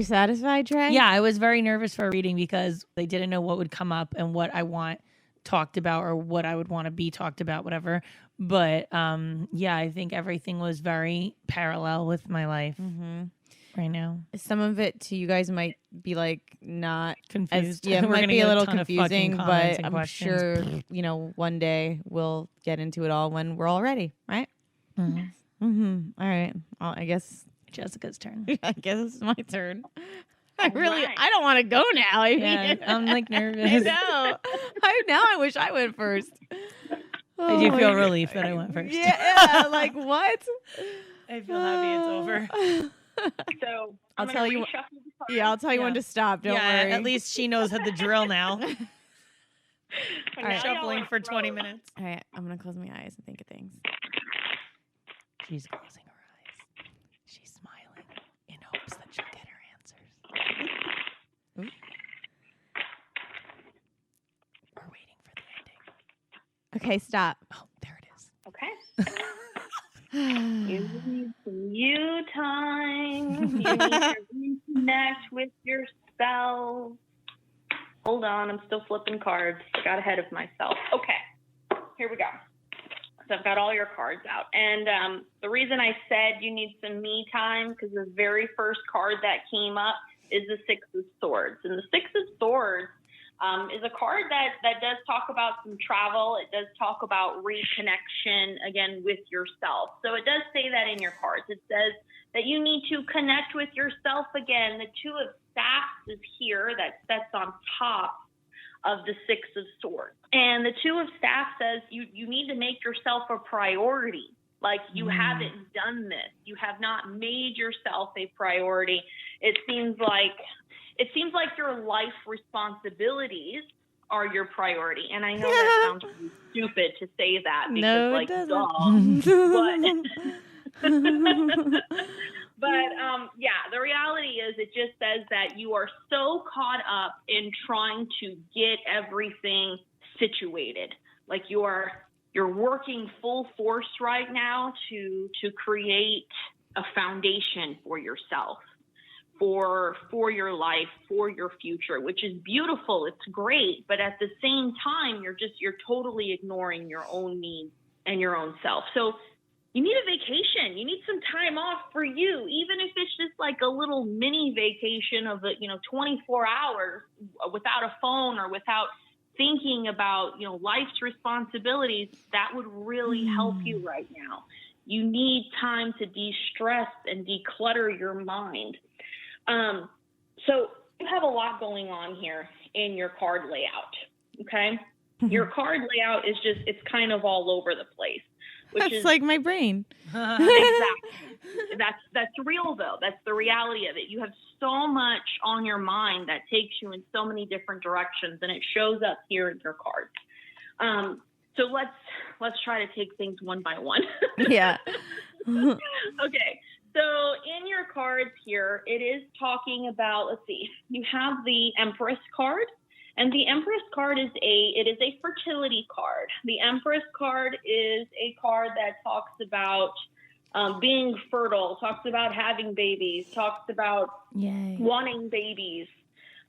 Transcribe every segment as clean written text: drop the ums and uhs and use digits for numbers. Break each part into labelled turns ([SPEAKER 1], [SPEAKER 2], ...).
[SPEAKER 1] You satisfied, Trey?
[SPEAKER 2] Yeah, I was very nervous for a reading because they didn't know what would come up and what I want talked about or what I would want to be talked about, whatever. But yeah, I think everything was very parallel with my life right now.
[SPEAKER 1] Some of it to you guys might be like not
[SPEAKER 2] Confused.
[SPEAKER 1] It
[SPEAKER 2] We're
[SPEAKER 1] might
[SPEAKER 2] gonna
[SPEAKER 1] be
[SPEAKER 2] get
[SPEAKER 1] a little
[SPEAKER 2] ton of fucking
[SPEAKER 1] confusing,
[SPEAKER 2] comments
[SPEAKER 1] but
[SPEAKER 2] and
[SPEAKER 1] I'm
[SPEAKER 2] questions.
[SPEAKER 1] sure, one day we'll get into it all when we're all ready, right? All right. Well, I guess
[SPEAKER 2] Jessica's turn.
[SPEAKER 1] I guess it's my turn.
[SPEAKER 3] All
[SPEAKER 1] I
[SPEAKER 3] right.
[SPEAKER 1] don't want to go now. I
[SPEAKER 2] Yeah,
[SPEAKER 1] mean,
[SPEAKER 2] I'm like nervous.
[SPEAKER 1] I know. I wish I went first.
[SPEAKER 2] I do feel relief that I went first.
[SPEAKER 1] Yeah, like what?
[SPEAKER 2] I feel happy it's over.
[SPEAKER 3] So
[SPEAKER 1] I'll
[SPEAKER 3] I'm
[SPEAKER 1] tell
[SPEAKER 3] gonna
[SPEAKER 1] you.
[SPEAKER 3] reshuffle the cards.
[SPEAKER 1] Yeah, I'll tell you when to stop. Don't
[SPEAKER 2] yeah,
[SPEAKER 1] worry.
[SPEAKER 2] at least she knows how the drill now.
[SPEAKER 3] But
[SPEAKER 1] All
[SPEAKER 3] now
[SPEAKER 1] right.
[SPEAKER 3] y'all
[SPEAKER 2] Shuffling
[SPEAKER 3] are
[SPEAKER 2] for 20
[SPEAKER 3] froze.
[SPEAKER 2] minutes.
[SPEAKER 1] All right, I'm gonna close my eyes and think of things.
[SPEAKER 2] She's closing her eyes. She's smiling in hopes that she'll get her answers.
[SPEAKER 1] Ooh.
[SPEAKER 2] We're waiting for the ending.
[SPEAKER 1] Okay, stop.
[SPEAKER 2] Oh, there it is.
[SPEAKER 3] Okay. You need some you time. You need to reconnect with yourself. Hold on, I'm still flipping cards. I got ahead of myself. Okay, here we go. So I've got all your cards out. And the reason I said you need some me time, because the very first card that came up is the Six of Swords. And the Six of Swords is a card that does talk about some travel. It does talk about reconnection, again, with yourself. So it does say that in your cards. It says that you need to connect with yourself again. The Two of Staffs is here. That's on top of the Six of Swords. And the Two of Staffs says you need to make yourself a priority. Like you haven't done this. You have not made yourself a priority. It seems like your life responsibilities are your priority. And I know that sounds really stupid to say that because
[SPEAKER 1] No,
[SPEAKER 3] like,
[SPEAKER 1] it
[SPEAKER 3] duh. But yeah, the reality is it just says that you are so caught up in trying to get everything situated. Like you're working full force right now to create a foundation for yourself, for your life, for your future, which is beautiful. It's great. But at the same time, you're totally ignoring your own needs and your own self. So you need a vacation. You need some time off for you, even if it's just like a little mini vacation of 24 hours without a phone or without thinking about, life's responsibilities. That would really help you right now. You need time to de-stress and declutter your mind. So you have a lot going on here in your card layout. Okay. Your card layout is it's kind of all over the place. Which is
[SPEAKER 1] like my brain.
[SPEAKER 3] Exactly. That's real though. That's the reality of it. You have so much on your mind that takes you in so many different directions, and it shows up here in your cards. So let's try to take things one by one.
[SPEAKER 1] Yeah.
[SPEAKER 3] Okay. So in your cards here, it is talking about, let's see, you have the Empress card. And the Empress card is a fertility card. The Empress card is a card that talks about being fertile, talks about having babies, talks about wanting babies.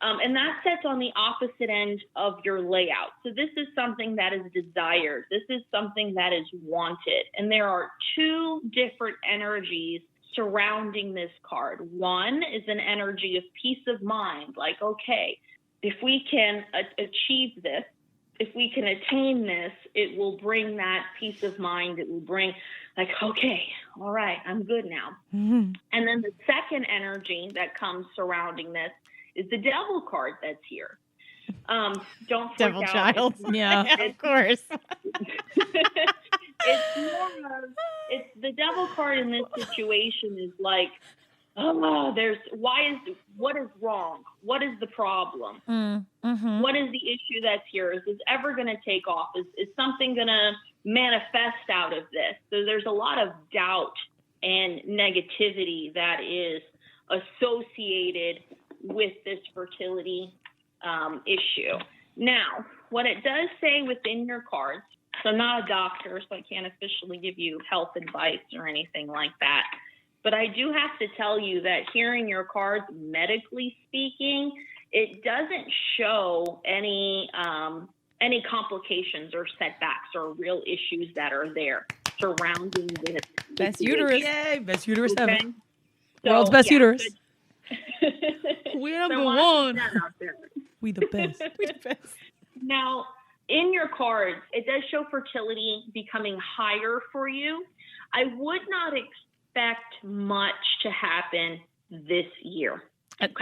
[SPEAKER 3] And that sits on the opposite end of your layout. So this is something that is desired. This is something that is wanted. And there are two different energies surrounding this card. One is an energy of peace of mind, like, okay, if we can achieve this, if we can attain this, it will bring that peace of mind. It will bring like, okay, all right, I'm good now. And then the second energy that comes surrounding this is the Devil card that's here. Don't freak
[SPEAKER 1] Devil
[SPEAKER 3] out.
[SPEAKER 1] child. Yeah, of course.
[SPEAKER 3] It's the Devil card in this situation is like, what is wrong? What is the problem? What is the issue that's here? Is this ever going to take off? Is something going to manifest out of this? So there's a lot of doubt and negativity that is associated with this fertility issue. Now, what it does say within your cards, so I'm not a doctor, so I can't officially give you health advice or anything like that. But I do have to tell you that hearing your cards, medically speaking, it doesn't show any complications or setbacks or real issues that are there surrounding this.
[SPEAKER 1] Best uterus.
[SPEAKER 2] Yay, best uterus
[SPEAKER 3] Okay?
[SPEAKER 2] ever.
[SPEAKER 3] So,
[SPEAKER 2] World's best uterus.
[SPEAKER 1] We
[SPEAKER 3] So
[SPEAKER 1] number
[SPEAKER 3] I'll
[SPEAKER 1] one.
[SPEAKER 3] put that out there.
[SPEAKER 2] We the best.
[SPEAKER 1] We the best.
[SPEAKER 3] Now, in your cards, it does show fertility becoming higher for you. I would not expect much to happen this year.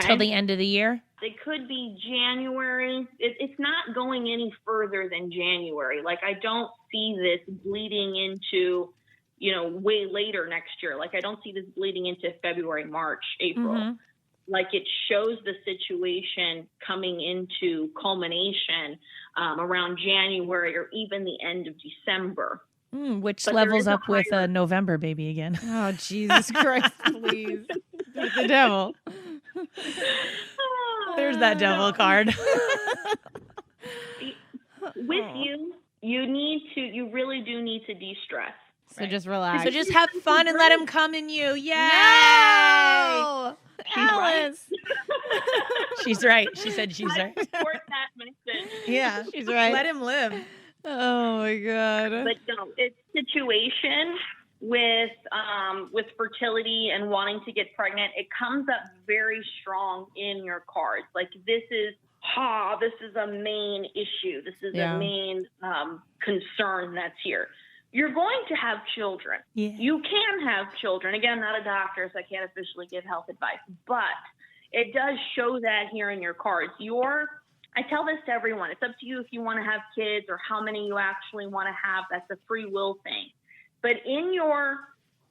[SPEAKER 2] Till the end of the year?
[SPEAKER 3] It could be January. It's not going any further than January. Like, I don't see this bleeding into, way later next year. Like, I don't see this bleeding into February, March, April.
[SPEAKER 2] Mm-hmm.
[SPEAKER 3] Like, it shows the situation coming into culmination around January or even the end of December.
[SPEAKER 2] Which
[SPEAKER 3] But there
[SPEAKER 2] levels
[SPEAKER 3] is a
[SPEAKER 2] up with
[SPEAKER 3] higher-
[SPEAKER 2] a November baby again.
[SPEAKER 1] Oh, Jesus Christ, please. With the devil.
[SPEAKER 2] There's that devil card.
[SPEAKER 3] With you really do need to de-stress.
[SPEAKER 1] So just relax.
[SPEAKER 2] So just have fun and let him come in you. Yay!
[SPEAKER 1] No!
[SPEAKER 3] Alice.
[SPEAKER 2] She's right. She said she's
[SPEAKER 3] I
[SPEAKER 2] right.
[SPEAKER 3] support that message.
[SPEAKER 2] Yeah,
[SPEAKER 1] She's right.
[SPEAKER 2] Let him live.
[SPEAKER 1] Oh my God.
[SPEAKER 3] But no, it's situation with fertility and wanting to get pregnant. It comes up very strong in your cards. Like, this is a main issue. This is a main concern that's here. You're going to have children.
[SPEAKER 2] Yeah.
[SPEAKER 3] You can have children. Again, I'm not a doctor, so I can't officially give health advice, but it does show that here in your cards. I tell this to everyone. It's up to you if you want to have kids or how many you actually want to have. That's a free will thing. But in your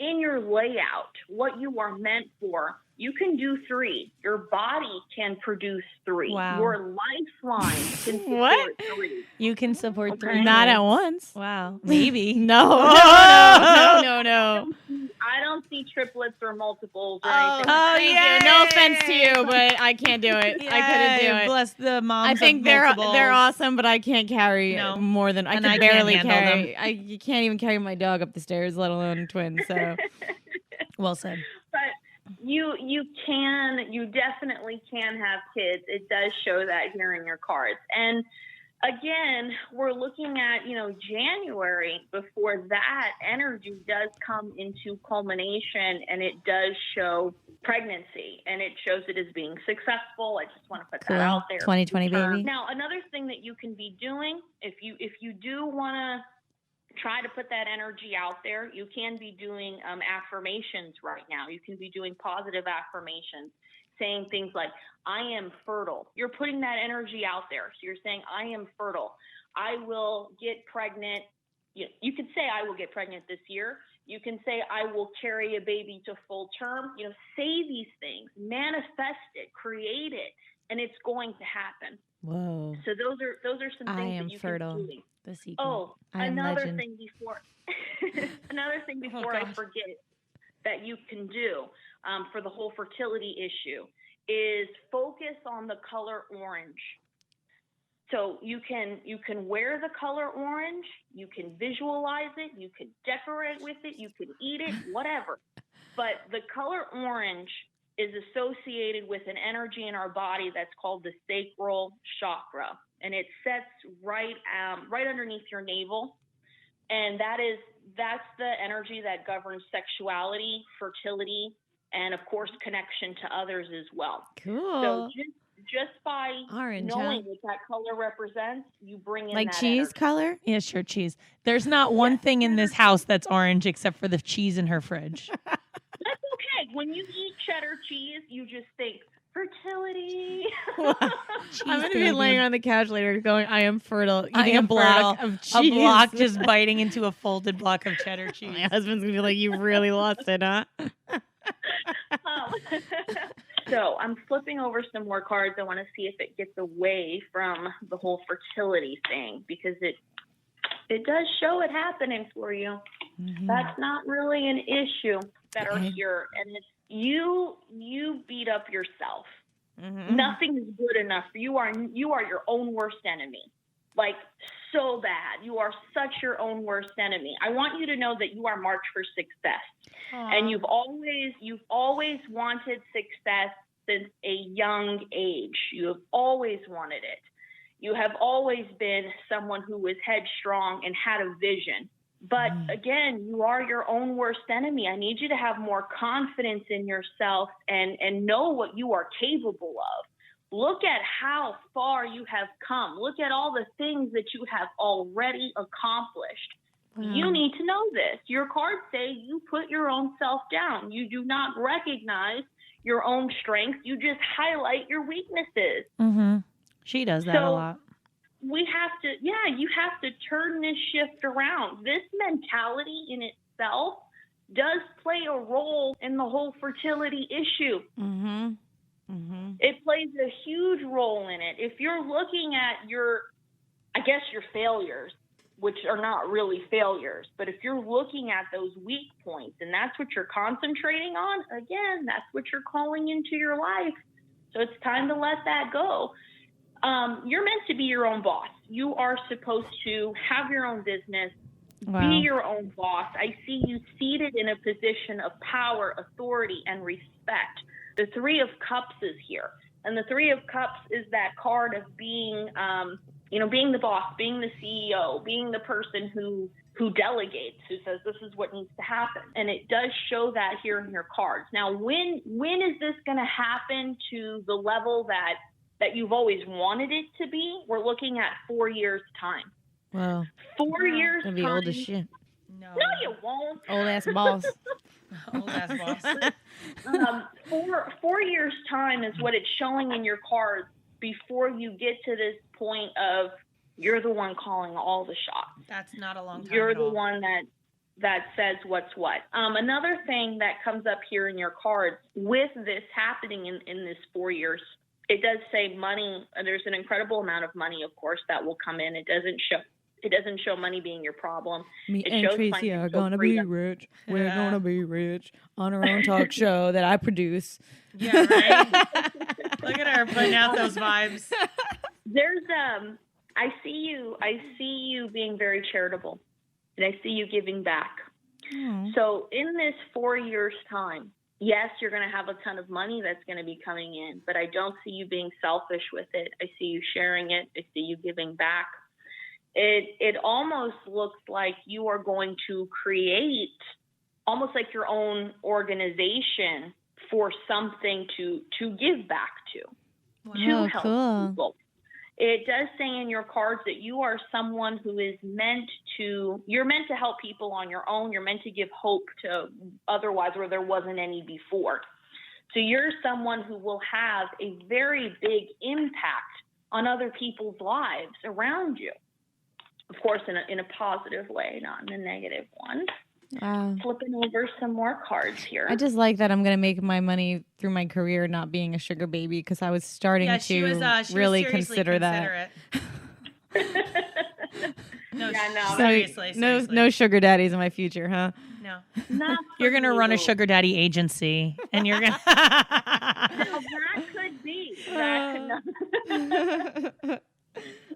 [SPEAKER 3] layout, what you are meant for, you can do 3. Your body can produce 3.
[SPEAKER 2] Wow.
[SPEAKER 3] Your lifeline can support
[SPEAKER 1] What?
[SPEAKER 3] 3.
[SPEAKER 2] You can support
[SPEAKER 3] Okay.
[SPEAKER 2] 3.
[SPEAKER 1] Not at once.
[SPEAKER 2] Wow. Maybe.
[SPEAKER 1] No.
[SPEAKER 3] I don't see triplets or multiples or
[SPEAKER 1] Oh,
[SPEAKER 3] anything.
[SPEAKER 1] thank
[SPEAKER 2] yay.
[SPEAKER 1] you. No offense to you, but I can't do it. I couldn't do it.
[SPEAKER 2] Bless the moms.
[SPEAKER 1] I think
[SPEAKER 2] of
[SPEAKER 1] they're
[SPEAKER 2] multiples.
[SPEAKER 1] awesome, but I can't carry
[SPEAKER 2] No.
[SPEAKER 1] more than I
[SPEAKER 2] And
[SPEAKER 1] can
[SPEAKER 2] I can't
[SPEAKER 1] barely
[SPEAKER 2] handle
[SPEAKER 1] carry. You can't even carry my dog up the stairs, let alone twins. So
[SPEAKER 2] Well said.
[SPEAKER 3] But you definitely can have kids. It does show that here in your cards. And again, we're looking at, January before that energy does come into culmination, and it does show pregnancy, and it shows it as being successful. I just want to put that out there.
[SPEAKER 1] 2020 baby.
[SPEAKER 3] Now, another thing that you can be doing, if you do want to try to put that energy out there, you can be doing affirmations right now. You can be doing positive affirmations, saying things like, I am fertile. You're putting that energy out there. So you're saying, I am fertile. I will get pregnant. You could say, I will get pregnant this year. You can say, I will carry a baby to full term. Say these things, manifest it, create it, and it's going to happen.
[SPEAKER 1] Whoa.
[SPEAKER 3] So those are some
[SPEAKER 1] I
[SPEAKER 3] things
[SPEAKER 1] am
[SPEAKER 3] that you
[SPEAKER 1] fertile.
[SPEAKER 3] can do.
[SPEAKER 1] The secret.
[SPEAKER 3] Oh,
[SPEAKER 1] I am
[SPEAKER 3] another
[SPEAKER 1] legend.
[SPEAKER 3] thing before I
[SPEAKER 1] gosh.
[SPEAKER 3] forget that you can do for the whole fertility issue is focus on the color orange. So you can wear the color orange, you can visualize it, you can decorate with it, you can eat it, whatever. But the color orange is associated with an energy in our body that's called the sacral chakra, and it sets right underneath your navel, and that's the energy that governs sexuality, fertility, and of course connection to others as well.
[SPEAKER 1] Cool.
[SPEAKER 3] So just by
[SPEAKER 1] Orange,
[SPEAKER 3] knowing
[SPEAKER 1] huh?
[SPEAKER 3] what that color represents, you bring in
[SPEAKER 1] Like
[SPEAKER 3] that
[SPEAKER 1] cheese
[SPEAKER 3] energy.
[SPEAKER 1] color?
[SPEAKER 2] Yeah, sure, cheese. There's not one thing in this house that's orange except for the cheese in her fridge.
[SPEAKER 3] That's okay. When you eat cheddar cheese, you just think fertility.
[SPEAKER 1] I'm going to be
[SPEAKER 2] baby.
[SPEAKER 1] laying on the couch later going, I am fertile.
[SPEAKER 2] I
[SPEAKER 1] Eating a
[SPEAKER 2] am
[SPEAKER 1] block
[SPEAKER 2] fertile.
[SPEAKER 1] of cheese.
[SPEAKER 2] A block just biting into a folded block of cheddar cheese.
[SPEAKER 1] My husband's going to be like, you really lost it, huh?
[SPEAKER 3] So I'm flipping over some more cards. I want to see if it gets away from the whole fertility thing, because it does show it happening for you.
[SPEAKER 1] Mm-hmm.
[SPEAKER 3] That's not really an issue that are here, and it's you beat up yourself.
[SPEAKER 1] Mm-hmm.
[SPEAKER 3] Nothing is good enough. You are your own worst enemy. like so bad. You are such your own worst enemy. I want you to know that you are marked for success.
[SPEAKER 2] Aww.
[SPEAKER 3] And you've always wanted success since a young age. You have always wanted it. You have always been someone who was headstrong and had a vision. But again, you are your own worst enemy. I need you to have more confidence in yourself and know what you are capable of. Look at how far you have come. Look at all the things that you have already accomplished. You need to know this. Your cards say you put your own self down. You do not recognize your own strengths. You just highlight your weaknesses.
[SPEAKER 2] Mm-hmm. She does that a lot.
[SPEAKER 3] You have to turn this shift around. This mentality in itself does play a role in the whole fertility issue.
[SPEAKER 1] Mm-hmm. Mm-hmm.
[SPEAKER 3] It plays a huge role in it. If you're looking at your failures, which are not really failures, but if you're looking at those weak points and that's what you're concentrating on, again, that's what you're calling into your life. So it's time to let that go. You're meant to be your own boss. You are supposed to have your own business, be your own boss. I see you seated in a position of power, authority, and respect. The Three of Cups is here. And the Three of Cups is that card of being, being the boss, being the CEO, being the person who delegates, who says this is what needs to happen. And it does show that here in your cards. Now, when is this going to happen to the level that you've always wanted it to be? We're looking at 4 years' time.
[SPEAKER 1] Wow.
[SPEAKER 3] 4 years'
[SPEAKER 1] Gonna
[SPEAKER 3] time.
[SPEAKER 1] be old as shit.
[SPEAKER 3] No, you won't.
[SPEAKER 1] Old ass boss.
[SPEAKER 2] Old ass boss.
[SPEAKER 3] 4 years' time is what it's showing in your cards before you get to this point of you're the one calling all the shots.
[SPEAKER 2] That's not a long time.
[SPEAKER 3] You're
[SPEAKER 2] at
[SPEAKER 3] the
[SPEAKER 2] all.
[SPEAKER 3] one that says what's what. Another thing that comes up here in your cards with this happening in this 4 years, it does say money. There's an incredible amount of money, of course, that will come in. It doesn't show money being your problem.
[SPEAKER 1] Me
[SPEAKER 3] It
[SPEAKER 1] and
[SPEAKER 3] shows
[SPEAKER 1] Tracy are
[SPEAKER 3] financial
[SPEAKER 1] gonna
[SPEAKER 3] freedom.
[SPEAKER 1] be rich. We're
[SPEAKER 2] Yeah.
[SPEAKER 1] gonna be rich on our own talk show that I produce.
[SPEAKER 2] Yeah, right. Look at her putting out those vibes.
[SPEAKER 3] There's I see you being very charitable, and I see you giving back. So in this 4 years' time, yes, you're going to have a ton of money that's going to be coming in, but I don't see you being selfish with it. I see you sharing it. I see you giving back. It almost looks like you are going to create almost like your own organization for something to give back to help people. It does say in your cards that you are someone who is you're meant to help people on your own. You're meant to give hope to otherwise where there wasn't any before. So you're someone who will have a very big impact on other people's lives around you. Of course, in a positive way, not in a negative one.
[SPEAKER 1] Wow.
[SPEAKER 3] Flipping over some more cards here.
[SPEAKER 1] I just like that I'm going to make my money through my career not being a sugar baby because I was starting
[SPEAKER 2] she
[SPEAKER 1] to
[SPEAKER 2] was
[SPEAKER 1] really
[SPEAKER 2] seriously
[SPEAKER 1] consider that.
[SPEAKER 2] No,
[SPEAKER 3] no.
[SPEAKER 2] seriously.
[SPEAKER 1] No sugar daddies in my future, huh?
[SPEAKER 2] No.
[SPEAKER 3] Not
[SPEAKER 2] You're going to run a
[SPEAKER 3] you.
[SPEAKER 2] sugar daddy agency and you're going to...
[SPEAKER 3] Now, that could be.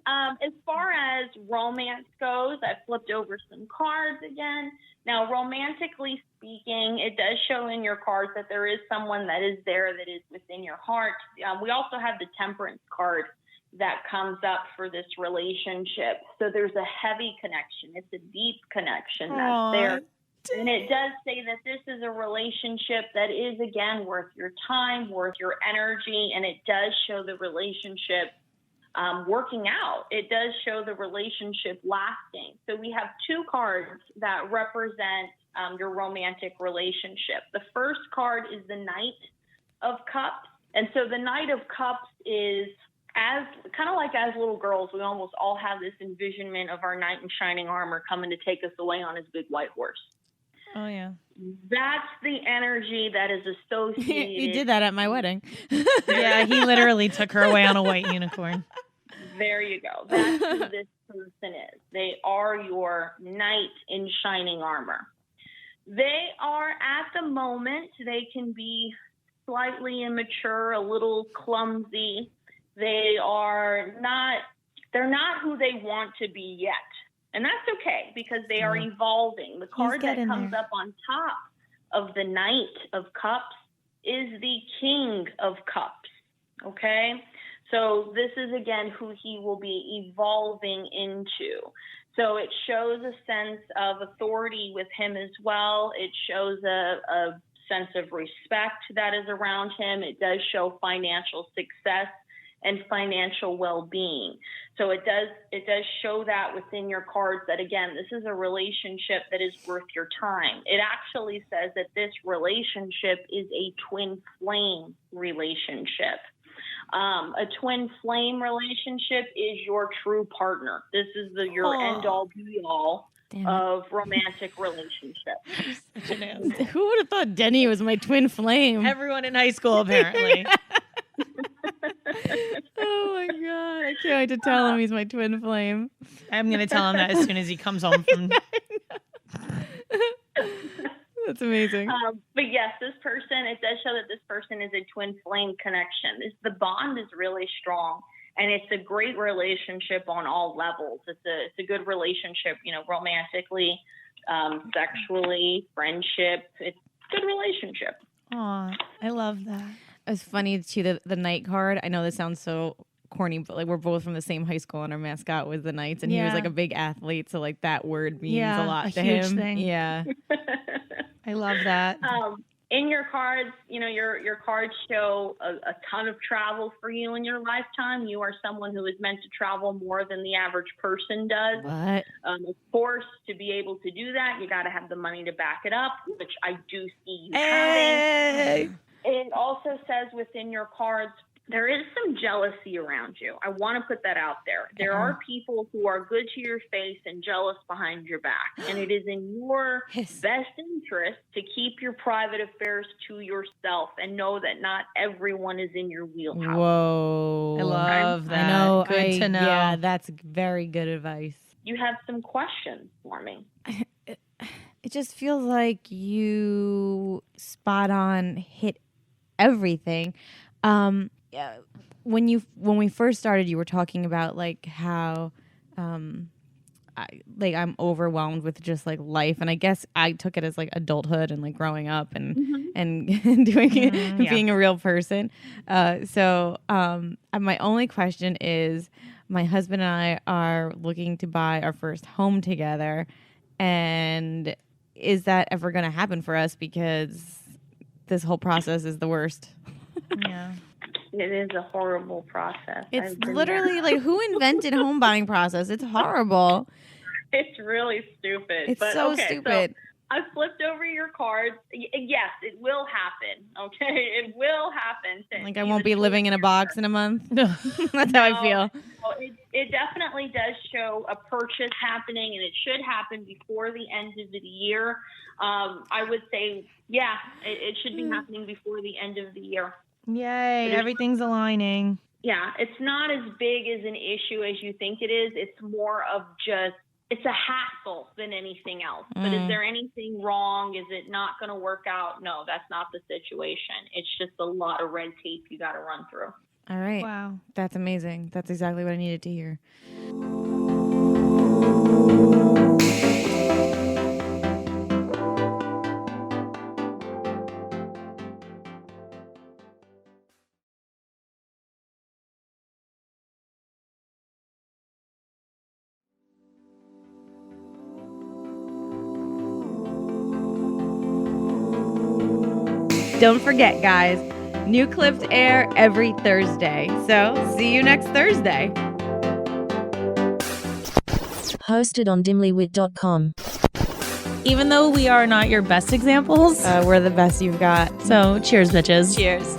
[SPEAKER 3] As far as romance goes, I flipped over some cards again. Now, romantically speaking, it does show in your cards that there is someone that is there that is within your heart. We also have the Temperance card that comes up for this relationship. So there's a heavy connection. It's a deep connection that's there. And it does say that this is a relationship that is, again, worth your time, worth your energy, and it does show the relationship working out. It does show the relationship lasting. So we have two cards that represent your romantic relationship. The first card is the Knight of Cups. And so the Knight of Cups is as little girls, we almost all have this envisionment of our knight in shining armor coming to take us away on his big white horse.
[SPEAKER 2] Oh, yeah.
[SPEAKER 3] That's the energy that is associated.
[SPEAKER 1] You did that at my wedding.
[SPEAKER 2] Yeah, he literally took her away on a white unicorn.
[SPEAKER 3] There you go. That's who this person is. They are your knight in shining armor. They are, at the moment, they can be slightly immature, a little clumsy. They are not they're not who they want to be yet. And that's okay because they are evolving. The card that comes up on top of the Knight of Cups is the King of Cups. Okay? So this is, again, who he will be evolving into. So it shows a sense of authority with him as well. It shows a sense of respect that is around him. It does show financial success and financial well-being. So it does show that within your cards that, again, this is a relationship that is worth your time. It actually says that this relationship is a twin flame relationship. A twin flame relationship is your true partner. This is your end-all, be-all of romantic relationships.
[SPEAKER 1] Who would have thought Denny was my twin flame?
[SPEAKER 2] Everyone in high school, apparently.
[SPEAKER 1] Oh my God. I can't wait to tell him he's my twin flame.
[SPEAKER 2] I'm going to tell him that as soon as he comes home from...
[SPEAKER 1] That's amazing.
[SPEAKER 3] But yes, this person, it does show that this person is a twin flame connection. The bond is really strong, and it's a great relationship on all levels. It's a good relationship, romantically, sexually, friendship. It's a good relationship.
[SPEAKER 2] Aw, I love that.
[SPEAKER 1] It's funny too, the Knight card. I know this sounds so corny, but like we're both from the same high school and our mascot was the Knights, and he was like a big athlete, so like that word means a lot to
[SPEAKER 2] huge
[SPEAKER 1] him.
[SPEAKER 2] Thing.
[SPEAKER 1] Yeah.
[SPEAKER 2] I love that.
[SPEAKER 3] In your cards, your cards show a ton of travel for you in your lifetime. You are someone who is meant to travel more than the average person does.
[SPEAKER 1] What?
[SPEAKER 3] Of course, to be able to do that, you got to have the money to back it up, which I do see you having. It also says within your cards, there is some jealousy around you. I want to put that out there. There are people who are good to your face and jealous behind your back. And it is in your best interest to keep your private affairs to yourself and know that not everyone is in your wheelhouse.
[SPEAKER 1] Whoa.
[SPEAKER 2] I love that.
[SPEAKER 1] I know.
[SPEAKER 2] Good to know.
[SPEAKER 1] Yeah, that's very good advice.
[SPEAKER 3] You have some questions for me.
[SPEAKER 1] It just feels like you spot on hit everything. When we first started, you were talking about like how I'm overwhelmed with just like life, and I guess I took it as like adulthood and like growing up and doing it and being a real person. So my only question is, my husband and I are looking to buy our first home together, and is that ever going to happen for us? Because this whole process is the worst.
[SPEAKER 2] Yeah.
[SPEAKER 3] It is a horrible process.
[SPEAKER 1] It's literally like, who invented home buying process? It's horrible.
[SPEAKER 3] It's really stupid.
[SPEAKER 1] It's so stupid.
[SPEAKER 3] So I flipped over your cards. Yes, it will happen. Okay, it will happen.
[SPEAKER 1] Like I won't be living in a box in a month. That's how I feel.
[SPEAKER 3] It definitely does show a purchase happening, and it should happen before the end of the year. I would say, it should be happening before the end of the year.
[SPEAKER 2] Yay, everything's aligning.
[SPEAKER 3] Yeah, it's not as big as an issue as you think it is. It's more of just, it's a hassle than anything else. But is there anything wrong? Is it not going to work out? No, that's not the situation. It's just a lot of red tape you got to run through.
[SPEAKER 1] All right.
[SPEAKER 2] Wow.
[SPEAKER 1] That's amazing. That's exactly what I needed to hear. Don't forget, guys, new clips air every Thursday. So see you next Thursday.
[SPEAKER 4] Hosted on dimlywit.com.
[SPEAKER 2] Even though we are not your best examples,
[SPEAKER 1] We're the best you've got.
[SPEAKER 2] so cheers, bitches.
[SPEAKER 1] Cheers.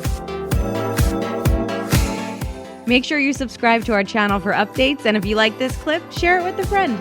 [SPEAKER 1] Make sure you subscribe to our channel for updates. And if you like this clip, share it with a friend.